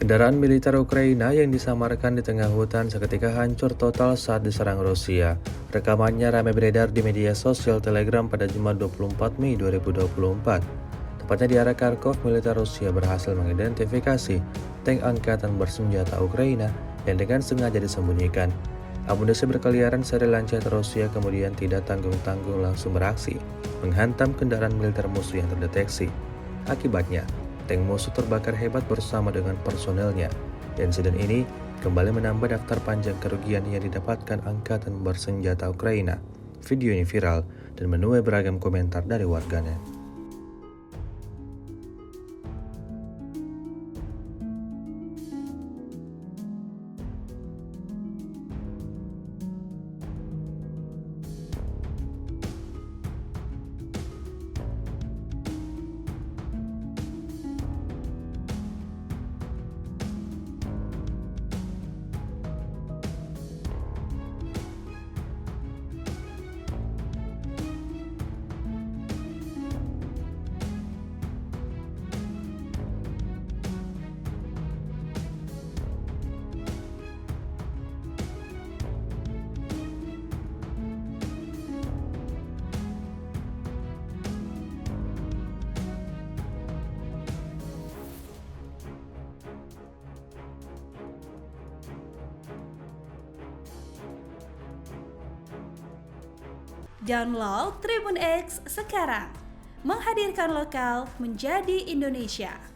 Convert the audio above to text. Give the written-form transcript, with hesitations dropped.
Kendaraan militer Ukraina yang disamarkan di tengah hutan seketika hancur total saat diserang Rusia. Rekamannya ramai beredar di media sosial Telegram pada Jumat 24 Mei 2024. Tepatnya di area Kharkov, militer Rusia berhasil mengidentifikasi tank angkatan bersenjata Ukraina yang dengan sengaja disembunyikan. Amunisi berkeliaran seri lancet Rusia kemudian tidak tanggung-tanggung langsung beraksi, menghantam kendaraan militer musuh yang terdeteksi. Akibatnya, tank musuh terbakar hebat bersama dengan personelnya. Insiden ini kembali menambah daftar panjang kerugian yang didapatkan angkatan bersenjata Ukraina. Video ini viral dan menuai beragam komentar dari warganet. Download Tribun X sekarang, menghadirkan lokal menjadi Indonesia.